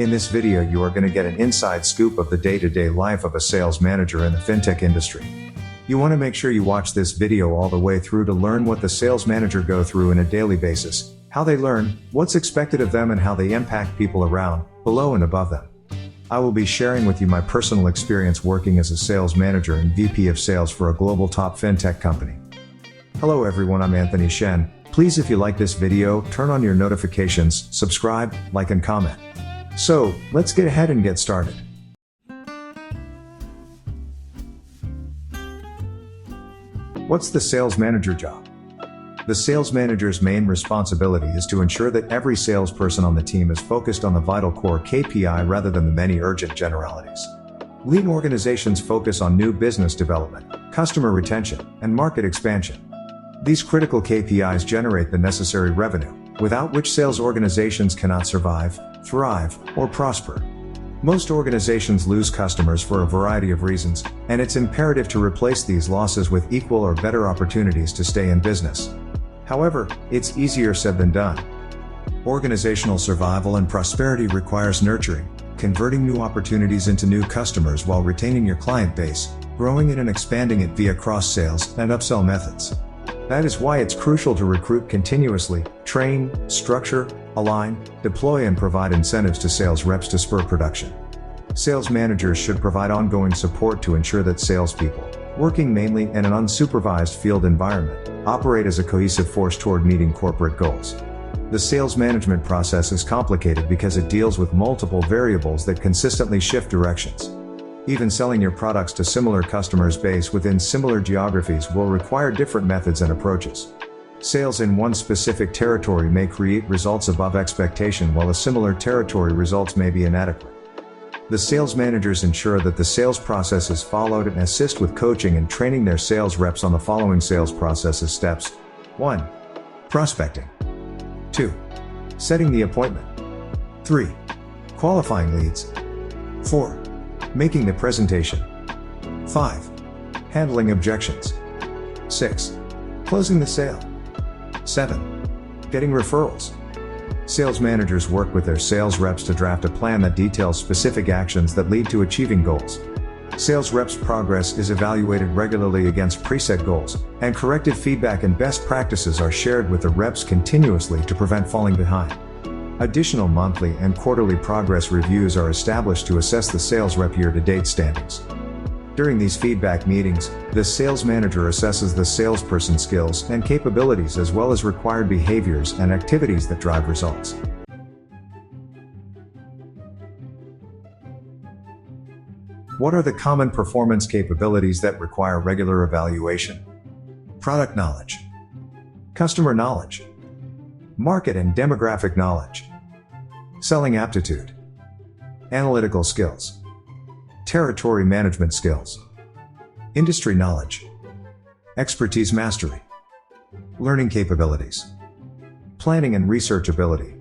In this video you are going to get an inside scoop of the day-to-day life of a sales manager in the fintech industry. You want to make sure you watch this video all the way through to learn what the sales manager go through on a daily basis, how they learn, what's expected of them and how they impact people around, below and above them. I will be sharing with you my personal experience working as a sales manager and VP of sales for a global top fintech company. Hello everyone, I'm Anthony Shen. Please, if you like this video, turn on your notifications, subscribe, like and comment. So, let's get ahead and get started. What's the sales manager job? The sales manager's main responsibility is to ensure that every salesperson on the team is focused on the vital core KPI rather than the many urgent generalities. Lean organizations focus on new business development, customer retention, and market expansion. These critical KPIs generate the necessary revenue, without which sales organizations cannot survive, thrive, or prosper. Most organizations lose customers for a variety of reasons, and it's imperative to replace these losses with equal or better opportunities to stay in business. However, it's easier said than done. Organizational survival and prosperity requires nurturing, converting new opportunities into new customers while retaining your client base, growing it and expanding it via cross-sales and upsell methods. That is why it's crucial to recruit continuously, train, structure, align, deploy and provide incentives to sales reps to spur production. Sales managers should provide ongoing support to ensure that salespeople, working mainly in an unsupervised field environment, operate as a cohesive force toward meeting corporate goals. The sales management process is complicated because it deals with multiple variables that consistently shift directions. Even selling your products to similar customers based within similar geographies will require different methods and approaches. Sales in one specific territory may create results above expectation while a similar territory results may be inadequate. The sales managers ensure that the sales process is followed and assist with coaching and training their sales reps on the following sales processes steps. 1. Prospecting. 2. Setting the appointment. 3. Qualifying leads. 4. Making the presentation. 5. Handling objections. 6. Closing the sale. 7. Getting referrals. Sales managers work with their sales reps to draft a plan that details specific actions that lead to achieving goals. Sales reps' progress is evaluated regularly against preset goals, and corrective feedback and best practices are shared with the reps continuously to prevent falling behind. Additional monthly and quarterly progress reviews are established to assess the sales rep year-to-date standings. During these feedback meetings, the sales manager assesses the salesperson's skills and capabilities as well as required behaviors and activities that drive results. What are the common performance capabilities that require regular evaluation? Product knowledge, customer knowledge, market and demographic knowledge, selling aptitude, analytical skills, territory management skills, industry knowledge, expertise mastery, learning capabilities, planning and research ability,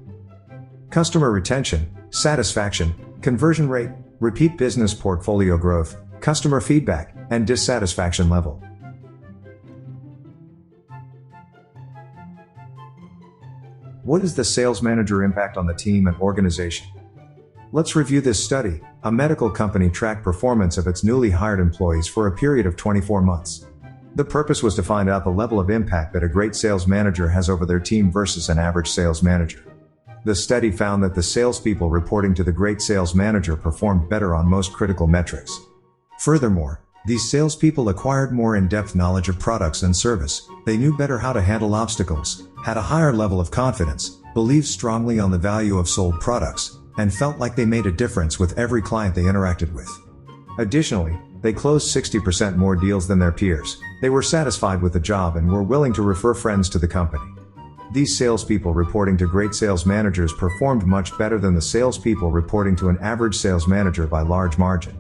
customer retention, satisfaction, conversion rate, repeat business portfolio growth, customer feedback, and dissatisfaction level. What is the sales manager impact on the team and organization? Let's review this study. A medical company tracked performance of its newly hired employees for a period of 24 months. The purpose was to find out the level of impact that a great sales manager has over their team versus an average sales manager. The study found that the salespeople reporting to the great sales manager performed better on most critical metrics. Furthermore, these salespeople acquired more in-depth knowledge of products and service, they knew better how to handle obstacles, had a higher level of confidence, believed strongly on the value of sold products, and felt like they made a difference with every client they interacted with. Additionally, they closed 60% more deals than their peers, they were satisfied with the job and were willing to refer friends to the company. These salespeople reporting to great sales managers performed much better than the salespeople reporting to an average sales manager by large margin.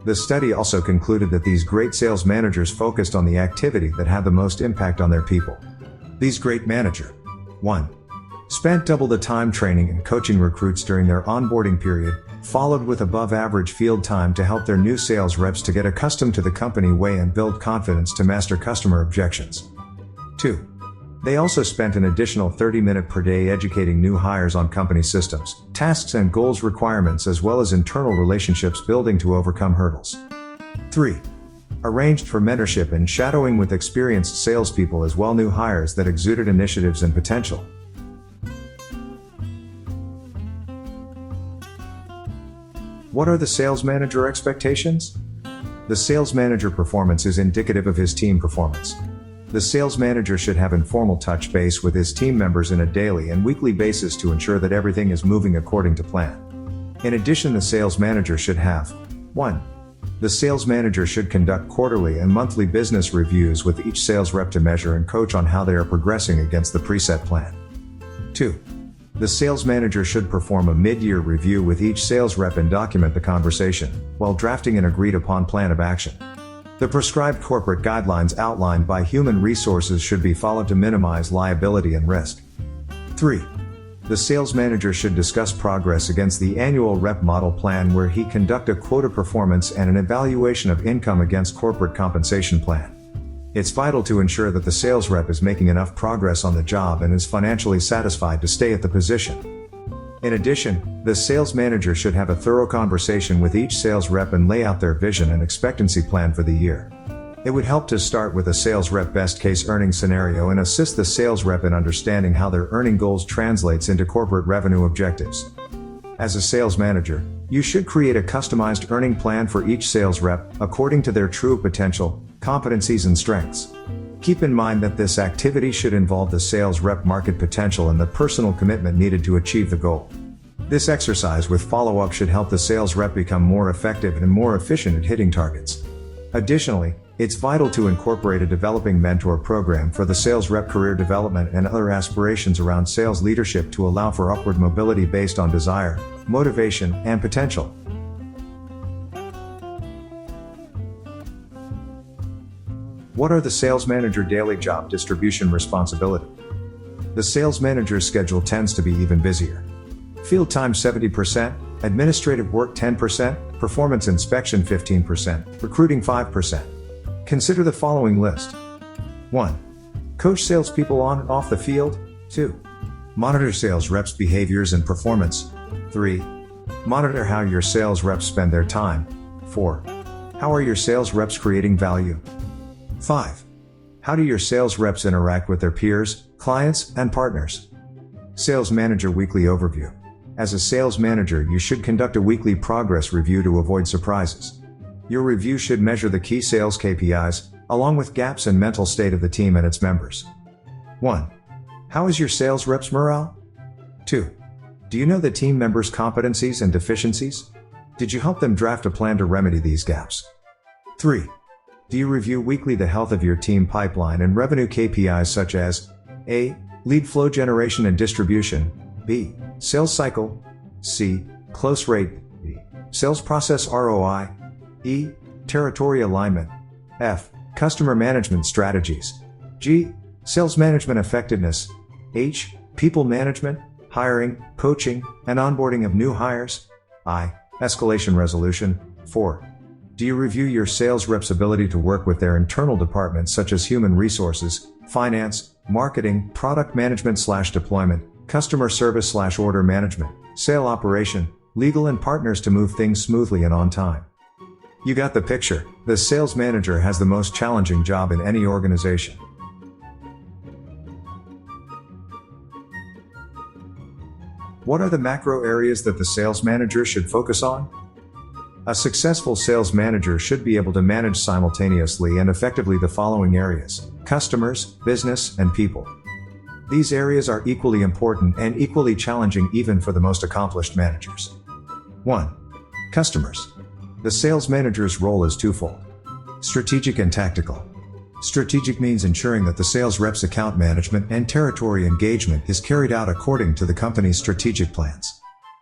The study also concluded that these great sales managers focused on the activity that had the most impact on their people. These great manager. 1. Spent double the time training and coaching recruits during their onboarding period, followed with above average field time to help their new sales reps to get accustomed to the company way and build confidence to master customer objections. 2. They also spent an additional 30 minutes per day educating new hires on company systems, tasks and goals requirements as well as internal relationships building to overcome hurdles. 3. Arranged for mentorship and shadowing with experienced salespeople as well new hires that exuded initiatives and potential. What are the sales manager expectations? The sales manager performance is indicative of his team performance. The sales manager should have informal touch base with his team members in a daily and weekly basis to ensure that everything is moving according to plan. In addition, the sales manager should have 1. The sales manager should conduct quarterly and monthly business reviews with each sales rep to measure and coach on how they are progressing against the preset plan. 2. The sales manager should perform a mid-year review with each sales rep and document the conversation, while drafting an agreed-upon plan of action. The prescribed corporate guidelines outlined by human resources should be followed to minimize liability and risk. 3. The sales manager should discuss progress against the annual rep model plan where he conduct a quota performance and an evaluation of income against corporate compensation plan. It's vital to ensure that the sales rep is making enough progress on the job and is financially satisfied to stay at the position. In addition, the sales manager should have a thorough conversation with each sales rep and lay out their vision and expectancy plan for the year. It would help to start with a sales rep best case earnings scenario and assist the sales rep in understanding how their earning goals translates into corporate revenue objectives. As a sales manager, you should create a customized earning plan for each sales rep according to their true potential, competencies and strengths. Keep in mind that this activity should involve the sales rep market potential and the personal commitment needed to achieve the goal. This exercise with follow-up should help the sales rep become more effective and more efficient at hitting targets. Additionally, it's vital to incorporate a developing mentor program for the sales rep career development and other aspirations around sales leadership to allow for upward mobility based on desire, motivation, and potential. What are the sales manager daily job distribution responsibility? The sales manager's schedule tends to be even busier. Field time 70%, administrative work 10%, performance inspection 15%, recruiting 5%. Consider the following list. 1. Coach salespeople on and off the field. 2. Monitor sales reps' behaviors and performance. 3. Monitor how your sales reps spend their time. 4. How are your sales reps creating value? 5. How do your sales reps interact with their peers, clients, and partners? Sales Manager Weekly Overview. As a sales manager, you should conduct a weekly progress review to avoid surprises. Your review should measure the key sales KPIs, along with gaps and mental state of the team and its members. 1. How is your sales reps' morale? 2. Do you know the team members' competencies and deficiencies? Did you help them draft a plan to remedy these gaps? 3. Do you review weekly the health of your team pipeline and revenue KPIs such as A. Lead flow generation and distribution, B. Sales cycle, C. Close rate, D. Sales process ROI, E. Territory alignment, F. Customer management strategies, G. Sales management effectiveness, H. People management, hiring, coaching, and onboarding of new hires, I. Escalation resolution, 4. Do you review your sales reps' ability to work with their internal departments such as human resources, finance, marketing, product management/deployment, customer service/order management, sale operation, legal and partners to move things smoothly and on time? You got the picture. The sales manager has the most challenging job in any organization. What are the macro areas that the sales manager should focus on? A successful sales manager should be able to manage simultaneously and effectively the following areas: customers, business, and people. These areas are equally important and equally challenging even for the most accomplished managers. 1. Customers. The sales manager's role is twofold: strategic and tactical. Strategic means ensuring that the sales rep's account management and territory engagement is carried out according to the company's strategic plans.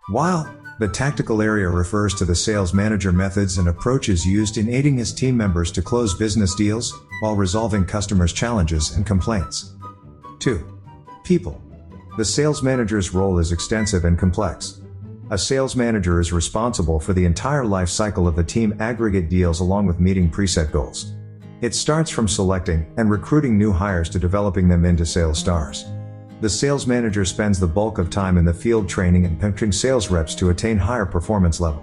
While the tactical area refers to the sales manager methods and approaches used in aiding his team members to close business deals while resolving customers' challenges and complaints. 2. People. The sales manager's role is extensive and complex. A sales manager is responsible for the entire life cycle of the team aggregate deals along with meeting preset goals. It starts from selecting and recruiting new hires to developing them into sales stars. The sales manager spends the bulk of time in the field training and coaching sales reps to attain higher performance level.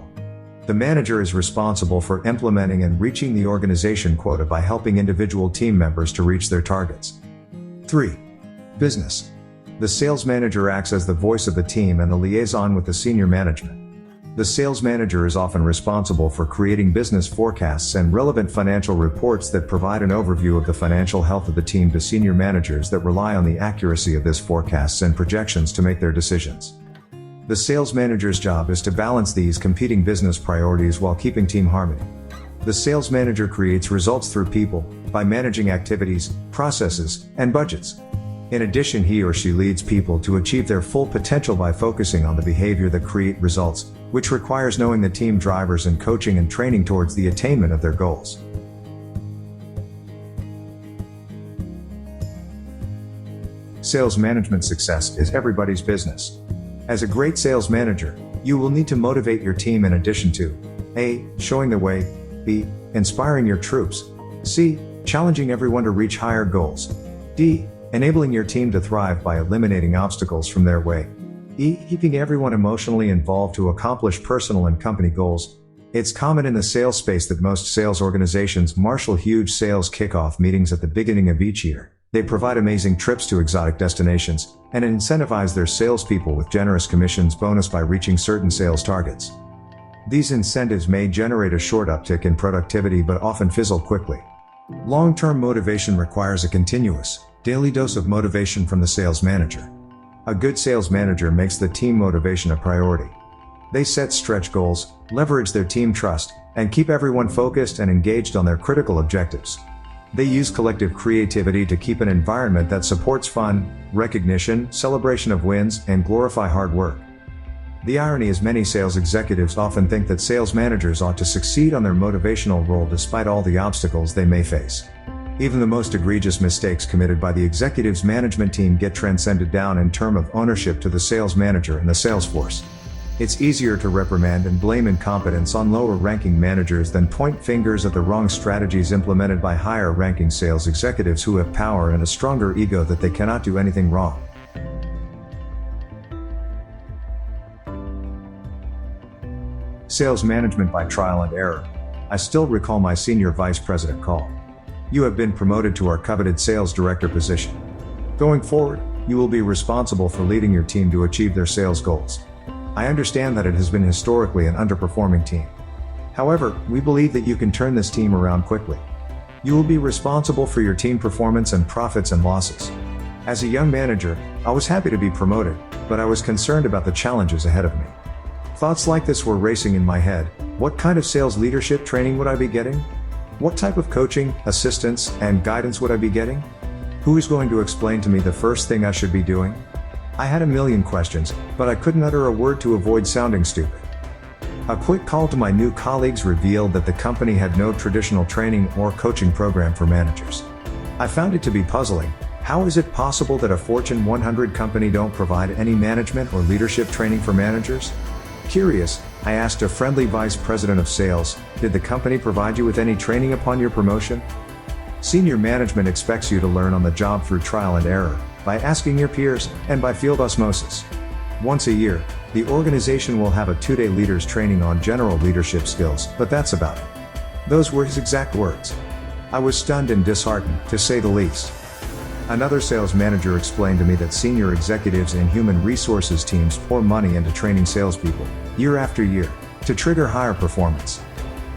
The manager is responsible for implementing and reaching the organization quota by helping individual team members to reach their targets. 3. Business. The sales manager acts as the voice of the team and the liaison with the senior management. The sales manager is often responsible for creating business forecasts and relevant financial reports that provide an overview of the financial health of the team to senior managers that rely on the accuracy of these forecasts and projections to make their decisions. The sales manager's job is to balance these competing business priorities while keeping team harmony. The sales manager creates results through people, by managing activities, processes, and budgets. In addition, he or she leads people to achieve their full potential by focusing on the behavior that create results, which requires knowing the team drivers and coaching and training towards the attainment of their goals. Sales management success is everybody's business. As a great sales manager, you will need to motivate your team in addition to A. Showing the way, B. Inspiring your troops, C. Challenging everyone to reach higher goals, D. Enabling your team to thrive by eliminating obstacles from their way, E. Keeping everyone emotionally involved to accomplish personal and company goals. It's common in the sales space that most sales organizations marshal huge sales kickoff meetings at the beginning of each year. They provide amazing trips to exotic destinations and incentivize their salespeople with generous commissions bonus by reaching certain sales targets. These incentives may generate a short uptick in productivity but often fizzle quickly. Long-term motivation requires a continuous, daily dose of motivation from the sales manager. A good sales manager makes the team motivation a priority. They set stretch goals, leverage their team trust, and keep everyone focused and engaged on their critical objectives. They use collective creativity to keep an environment that supports fun, recognition, celebration of wins, and glorify hard work. The irony is many sales executives often think that sales managers ought to succeed on their motivational role despite all the obstacles they may face. Even the most egregious mistakes committed by the executive's management team get transcended down in terms of ownership to the sales manager and the sales force. It's easier to reprimand and blame incompetence on lower-ranking managers than point fingers at the wrong strategies implemented by higher-ranking sales executives who have power and a stronger ego that they cannot do anything wrong. Sales management by trial and error. I still recall my senior vice president call. You have been promoted to our coveted sales director position. Going forward, you will be responsible for leading your team to achieve their sales goals. I understand that it has been historically an underperforming team. However, we believe that you can turn this team around quickly. You will be responsible for your team performance and profits and losses. As a young manager, I was happy to be promoted, but I was concerned about the challenges ahead of me. Thoughts like this were racing in my head. What kind of sales leadership training would I be getting? What type of coaching, assistance, and guidance would I be getting? Who is going to explain to me the first thing I should be doing? I had a million questions, but I couldn't utter a word to avoid sounding stupid. A quick call to my new colleagues revealed that the company had no traditional training or coaching program for managers. I found it to be puzzling. How is it possible that a Fortune 100 company don't provide any management or leadership training for managers? Curious, I asked a friendly vice president of sales, did the company provide you with any training upon your promotion? Senior management expects you to learn on the job through trial and error, by asking your peers, and by field osmosis. Once a year, the organization will have a 2-day leaders training on general leadership skills, but that's about it. Those were his exact words. I was stunned and disheartened, to say the least. Another sales manager explained to me that senior executives in human resources teams pour money into training salespeople, year after year, to trigger higher performance.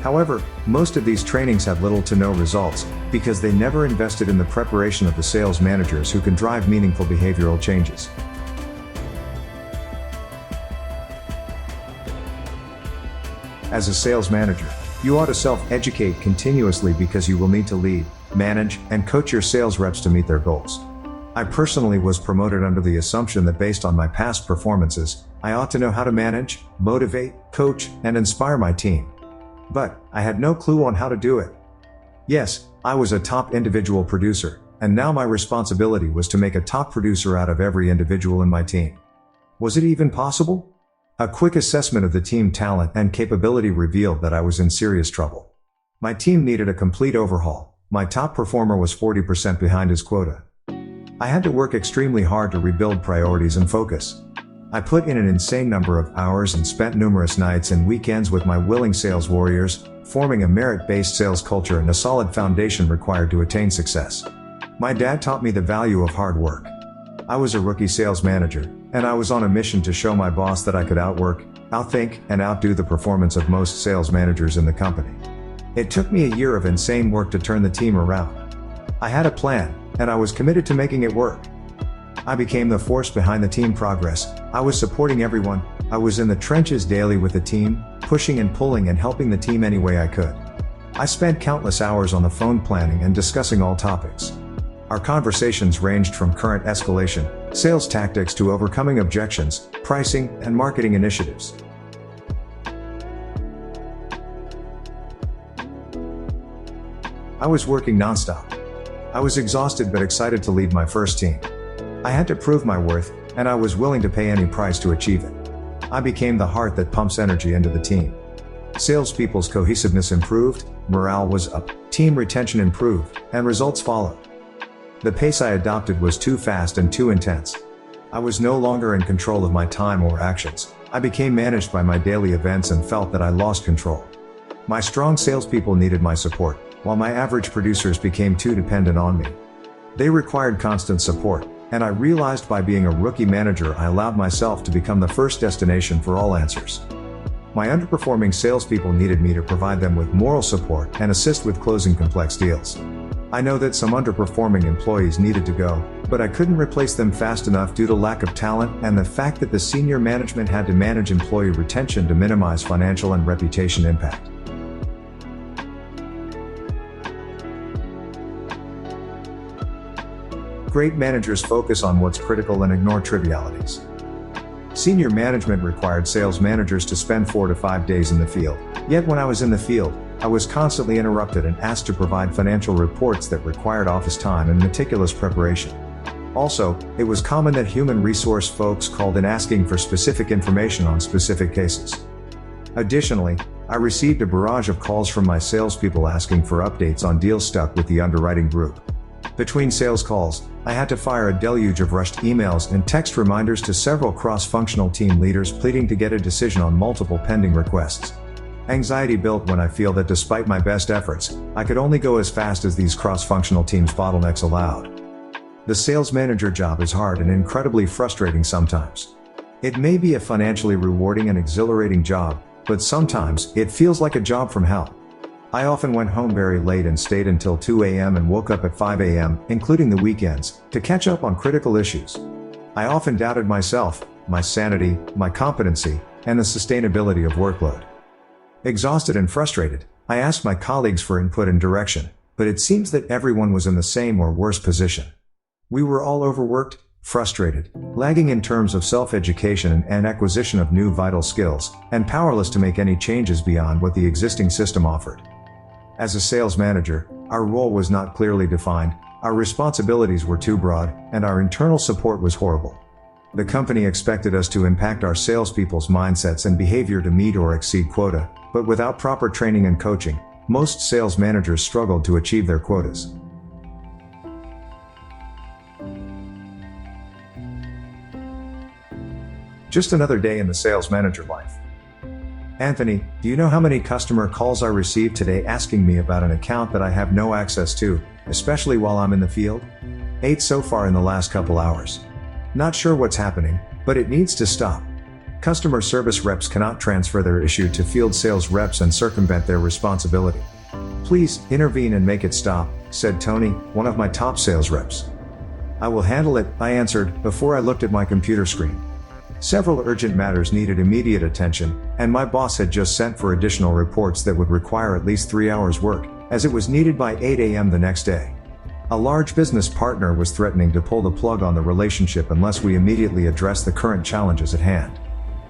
However, most of these trainings have little to no results, because they never invested in the preparation of the sales managers who can drive meaningful behavioral changes. As a sales manager, you ought to self-educate continuously because you will need to lead, manage, and coach your sales reps to meet their goals. I personally was promoted under the assumption that based on my past performances, I ought to know how to manage, motivate, coach, and inspire my team. But I had no clue on how to do it. Yes, I was a top individual producer, and now my responsibility was to make a top producer out of every individual in my team. Was it even possible? A quick assessment of the team talent and capability revealed that I was in serious trouble. My team needed a complete overhaul. My top performer was 40% behind his quota. I had to work extremely hard to rebuild priorities and focus. I put in an insane number of hours and spent numerous nights and weekends with my willing sales warriors, forming a merit-based sales culture and a solid foundation required to attain success. My dad taught me the value of hard work. I was a rookie sales manager, and I was on a mission to show my boss that I could outwork, outthink, and outdo the performance of most sales managers in the company. It took me a year of insane work to turn the team around. I had a plan, and I was committed to making it work. I became the force behind the team progress. I was supporting everyone. I was in the trenches daily with the team, pushing and pulling and helping the team any way I could. I spent countless hours on the phone planning and discussing all topics. Our conversations ranged from current escalation, sales tactics to overcoming objections, pricing, and marketing initiatives. I was working nonstop. I was exhausted but excited to lead my first team. I had to prove my worth, and I was willing to pay any price to achieve it. I became the heart that pumps energy into the team. Salespeople's cohesiveness improved, morale was up, team retention improved, and results followed. The pace I adopted was too fast and too intense. I was no longer in control of my time or actions. I became managed by my daily events and felt that I lost control. My strong salespeople needed my support, while my average producers became too dependent on me. They required constant support, and I realized by being a rookie manager I allowed myself to become the first destination for all answers. My underperforming salespeople needed me to provide them with moral support and assist with closing complex deals. I know that some underperforming employees needed to go, but I couldn't replace them fast enough due to lack of talent and the fact that the senior management had to manage employee retention to minimize financial and reputation impact. Great managers focus on what's critical and ignore trivialities. Senior management required sales managers to spend 4 to 5 days in the field. Yet when I was in the field, I was constantly interrupted and asked to provide financial reports that required office time and meticulous preparation. Also, it was common that human resource folks called in asking for specific information on specific cases. Additionally, I received a barrage of calls from my salespeople asking for updates on deals stuck with the underwriting group. Between sales calls, I had to fire a deluge of rushed emails and text reminders to several cross-functional team leaders pleading to get a decision on multiple pending requests. Anxiety built when I feel that despite my best efforts, I could only go as fast as these cross-functional teams' bottlenecks allowed. The sales manager job is hard and incredibly frustrating sometimes. It may be a financially rewarding and exhilarating job, but sometimes it feels like a job from hell. I often went home very late and stayed until 2 a.m. and woke up at 5 a.m., including the weekends, to catch up on critical issues. I often doubted myself, my sanity, my competency, and the sustainability of workload. Exhausted and frustrated, I asked my colleagues for input and direction, but it seems that everyone was in the same or worse position. We were all overworked, frustrated, lagging in terms of self-education and acquisition of new vital skills, and powerless to make any changes beyond what the existing system offered. As a sales manager, our role was not clearly defined, our responsibilities were too broad, and our internal support was horrible. The company expected us to impact our salespeople's mindsets and behavior to meet or exceed quota, but without proper training and coaching, most sales managers struggled to achieve their quotas. Just another day in the sales manager life. Anthony, do you know how many customer calls I received today asking me about an account that I have no access to, especially while I'm in the field? 8 so far in the last couple hours. Not sure what's happening, but it needs to stop. Customer service reps cannot transfer their issue to field sales reps and circumvent their responsibility. Please, intervene and make it stop, said Tony, one of my top sales reps. I will handle it, I answered, before I looked at my computer screen. Several urgent matters needed immediate attention, and my boss had just sent for additional reports that would require at least 3 hours work, as it was needed by 8 a.m. the next day. A large business partner was threatening to pull the plug on the relationship unless we immediately addressed the current challenges at hand.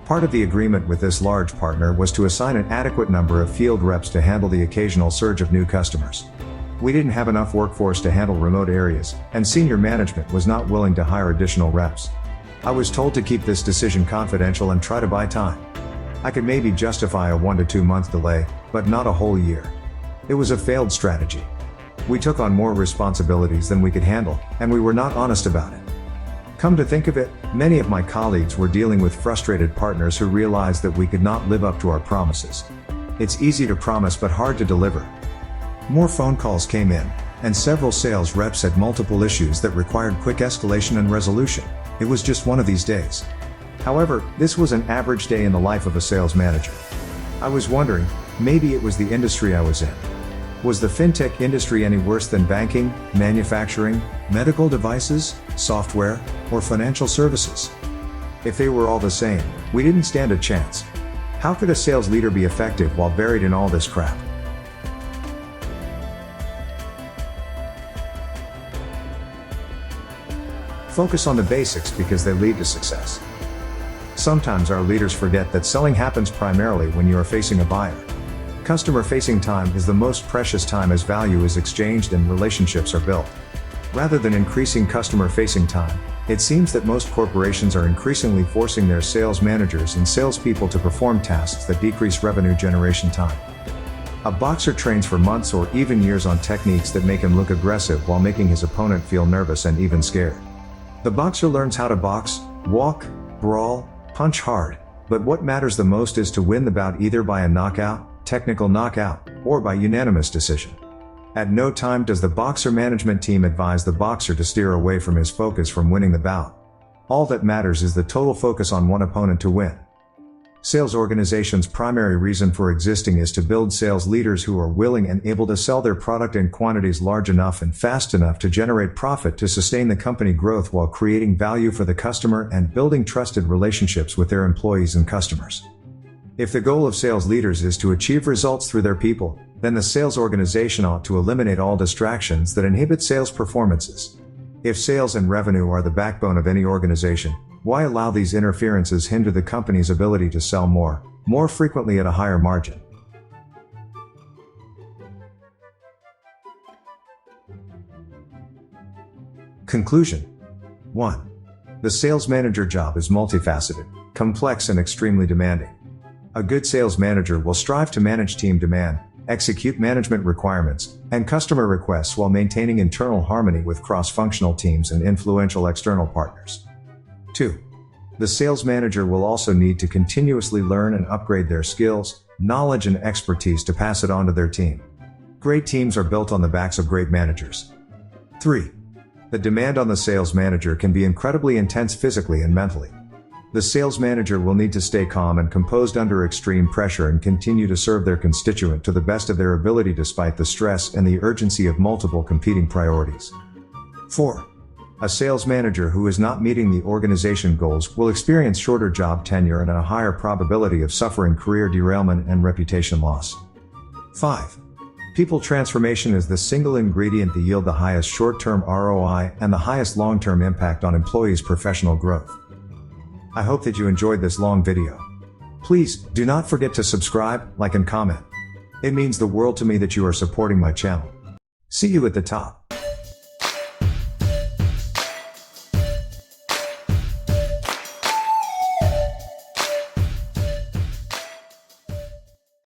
Part of the agreement with this large partner was to assign an adequate number of field reps to handle the occasional surge of new customers. We didn't have enough workforce to handle remote areas, and senior management was not willing to hire additional reps. I was told to keep this decision confidential and try to buy time. I could maybe justify a 1 to 2 month delay, but not a whole year. It was a failed strategy. We took on more responsibilities than we could handle, and we were not honest about it. Come to think of it, many of my colleagues were dealing with frustrated partners who realized that we could not live up to our promises. It's easy to promise but hard to deliver. More phone calls came in, and several sales reps had multiple issues that required quick escalation and resolution. It was just one of these days. However, this was an average day in the life of a sales manager. I was wondering, maybe it was the industry I was in. Was the fintech industry any worse than banking, manufacturing, medical devices, software, or financial services? If they were all the same, we didn't stand a chance. How could a sales leader be effective while buried in all this crap? Focus on the basics because they lead to success. Sometimes our leaders forget that selling happens primarily when you are facing a buyer. Customer-facing time is the most precious time as value is exchanged and relationships are built. Rather than increasing customer-facing time, it seems that most corporations are increasingly forcing their sales managers and salespeople to perform tasks that decrease revenue generation time. A boxer trains for months or even years on techniques that make him look aggressive while making his opponent feel nervous and even scared. The boxer learns how to box, walk, brawl, punch hard, but what matters the most is to win the bout either by a knockout, technical knockout, or by unanimous decision. At no time does the boxer management team advise the boxer to steer away from his focus from winning the bout. All that matters is the total focus on one opponent to win. Sales organizations' primary reason for existing is to build sales leaders who are willing and able to sell their product in quantities large enough and fast enough to generate profit to sustain the company growth while creating value for the customer and building trusted relationships with their employees and customers. If the goal of sales leaders is to achieve results through their people, then the sales organization ought to eliminate all distractions that inhibit sales performances. If sales and revenue are the backbone of any organization, why allow these interferences hinder the company's ability to sell more frequently at a higher margin? Conclusion 1. The sales manager job is multifaceted, complex and extremely demanding. A good sales manager will strive to manage team demand, execute management requirements, and customer requests while maintaining internal harmony with cross-functional teams and influential external partners. 2. The sales manager will also need to continuously learn and upgrade their skills, knowledge, and expertise to pass it on to their team. Great teams are built on the backs of great managers. 3. The demand on the sales manager can be incredibly intense physically and mentally. The sales manager will need to stay calm and composed under extreme pressure and continue to serve their constituent to the best of their ability despite the stress and the urgency of multiple competing priorities. 4. A sales manager who is not meeting the organization goals will experience shorter job tenure and a higher probability of suffering career derailment and reputation loss. 5. People transformation is the single ingredient that yield the highest short-term ROI and the highest long-term impact on employees' professional growth. I hope that you enjoyed this long video. Please, do not forget to subscribe, like and comment. It means the world to me that you are supporting my channel. See you at the top.